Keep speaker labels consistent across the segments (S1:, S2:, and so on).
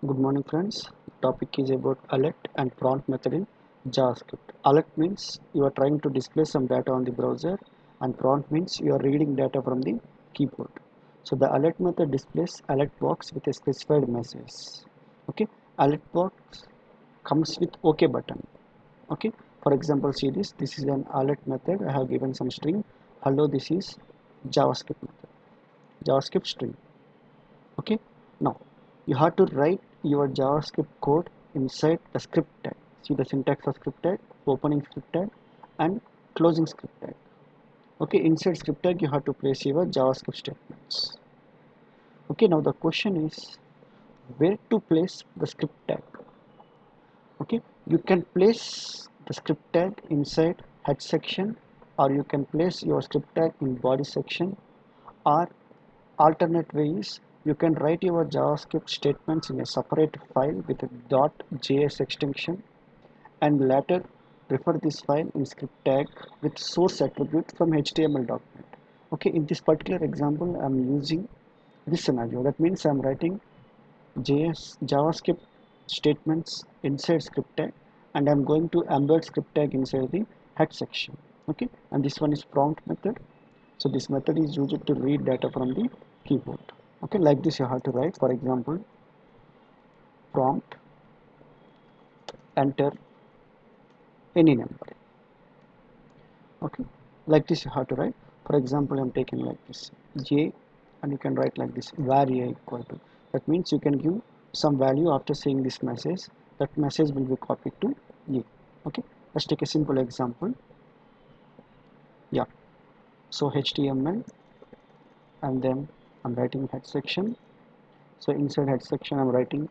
S1: Good morning friends. Topic is about alert and prompt method in JavaScript. Alert means you are trying to display some data on the browser and prompt means you are reading data from the keyboard. So the alert method displays alert box with a specified message. Okay, alert box comes with OK button. Okay, for example, see this. This is an alert method. I have given some string. Hello, this is JavaScript method. JavaScript string. Okay, now you have to write your JavaScript code inside the script tag. See the syntax of script tag, opening script tag and closing script tag. Okay, inside script tag you have to place your JavaScript statements. Okay, now the question is where to place the script tag. Okay, you can place the script tag inside head section, or you can place your script tag in body section, or alternate way is you can write your JavaScript statements in a separate file with a .js extension and later refer this file in script tag with source attribute from HTML document. Okay, in this particular example, I'm using this scenario. That means I'm writing JavaScript statements inside script tag and I'm going to embed script tag inside the head section. Okay, and this one is prompt method. So this method is used to read data from the keyboard. Okay, like this you have to write, for example, prompt enter any number. Okay, like this you have to write. For example, I'm taking like this j, and you can write like this var a equal to. That means you can give some value after saying this message. That message will be copied to a. Okay, let's take a simple example. Yeah, so HTML, and then I'm writing head section. So inside head section I'm writing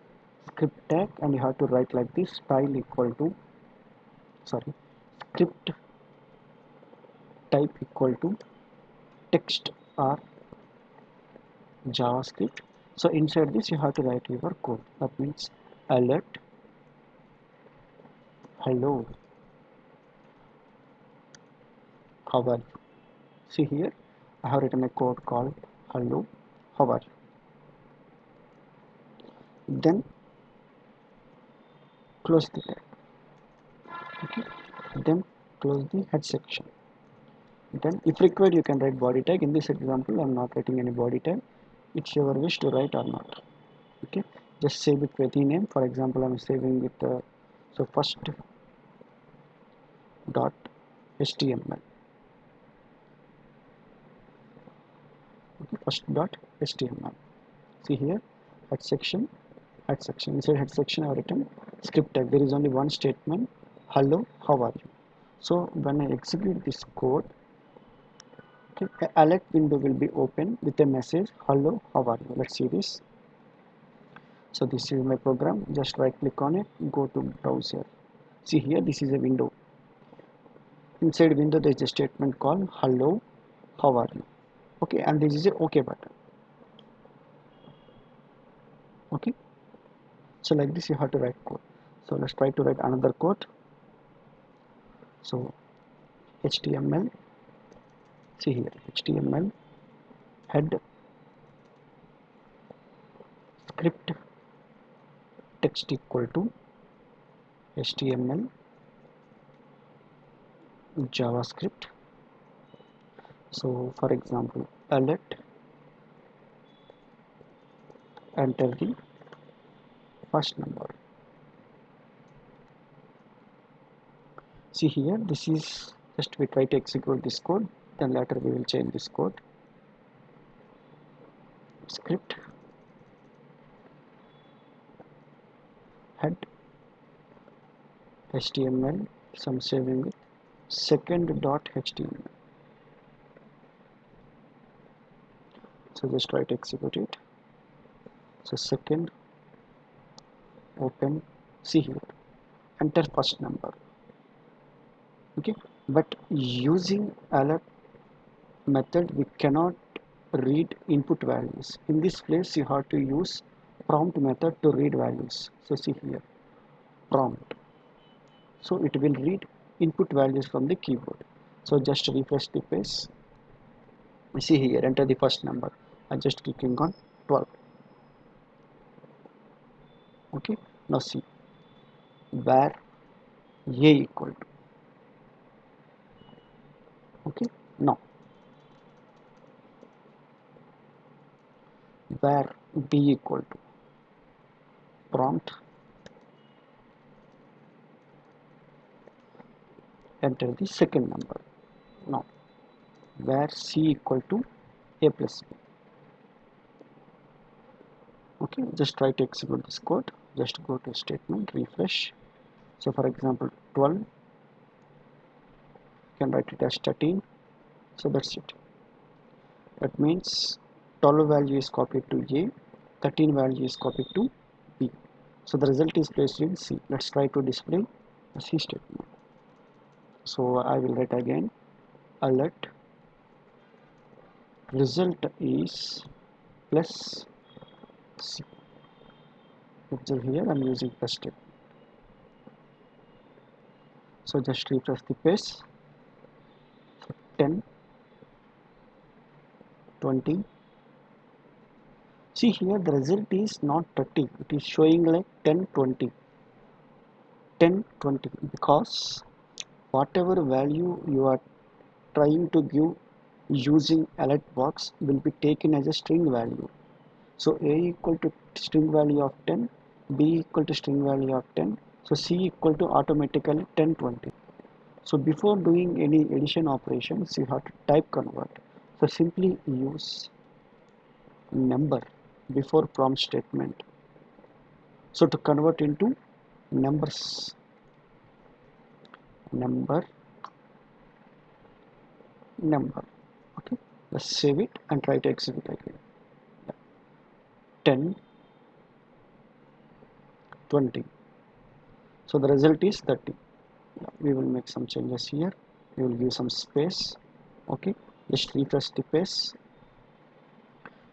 S1: script tag, and you have to write like this style equal to, sorry, script type equal to text or JavaScript. So inside this you have to write your code. That means alert hello, how are you. See here I have written a code called hello, how are you. Then close the tag. Okay, then close the head section. Then if required you can write body tag. In this example I'm not writing any body tag. It's your wish to write or not. Okay, just save it with the name. For example, I'm saving with so first dot html. Okay, first dot html. See here head section, head section. Inside head section I have written script tag. There is only one statement, hello, how are you. So when I execute this code, okay, the alert window will be open with a message hello, how are you. Let's see this. So this is my program. Just right click on it, go to browser. See here, this is a window. Inside window there is a statement called hello, how are you. Okay, and this is a OK button. Okay, so like this you have to write code. So let's try to write another code. So HTML, see here HTML head script text equal to HTML JavaScript. So for example, alert enter the first number. See here, this is just we try to execute this code, then later we will change this code. Script head HTML, so I'm saving it second dot HTML. So just try to execute it. So second open, see here, enter first number. Okay, but using alert method we cannot read input values. In this place you have to use prompt method to read values. So see here prompt, so it will read input values from the keyboard. So just refresh the page. See here, enter the first number. I'm just clicking on 12. Okay, now see, where a equal to, okay, now where b equal to, prompt, enter the second number. Now where c equal to a plus b. Okay, just try to execute this code. Just go to statement, refresh. So for example 12, you can write it as 13. So that's it. That means 12 value is copied to a, 13 value is copied to b. So the result is placed in c. Let's try to display the c statement. So I will write again, alert, result is plus c. Observe here, I'm using plus statement. So just refresh the page. 10, 20. See here, the result is not 30. It is showing like 10, 20. 10, 20, because whatever value you are trying to give using alert box will be taken as a string value. So a equal to string value of 10, b equal to string value of 10, so c equal to automatically 10, 20. So before doing any addition operations, you have to type convert. So simply use number before prompt statement. So to convert into numbers, number, number. Okay, let's save it and try to execute again. 10, 20. So the result is 30. We will make some changes here. We will give some space. Okay, just refresh the page.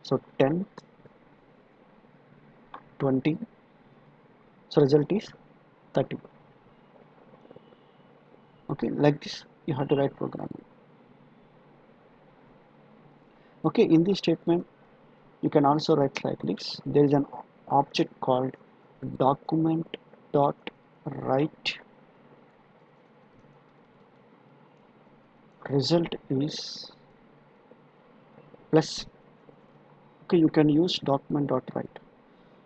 S1: So 10, 20. So result is 30. Okay, like this you have to write programming. Okay, in this statement you can also write like this. There is an object called document dot write result is plus. Okay, you can use document dot write.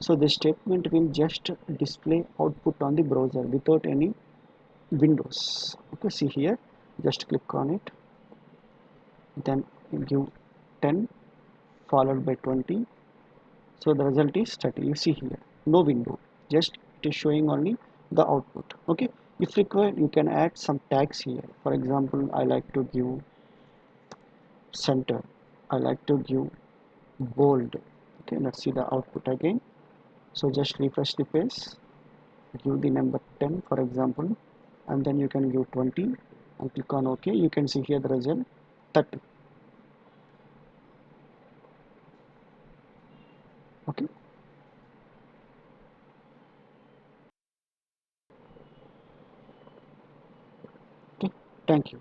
S1: So the statement will just display output on the browser without any windows. Okay, see here, just click on it, then give 10 followed by 20. So the result is 30. You see here, no window, just it is showing only the output. Okay, if required you can add some tags here. For example, I like to give center, I like to give bold. Okay, let's see the output again. So just refresh the page, give the number 10 for example, and then you can give 20 and click on OK. You can see here the result 30. Okay, okay, thank you.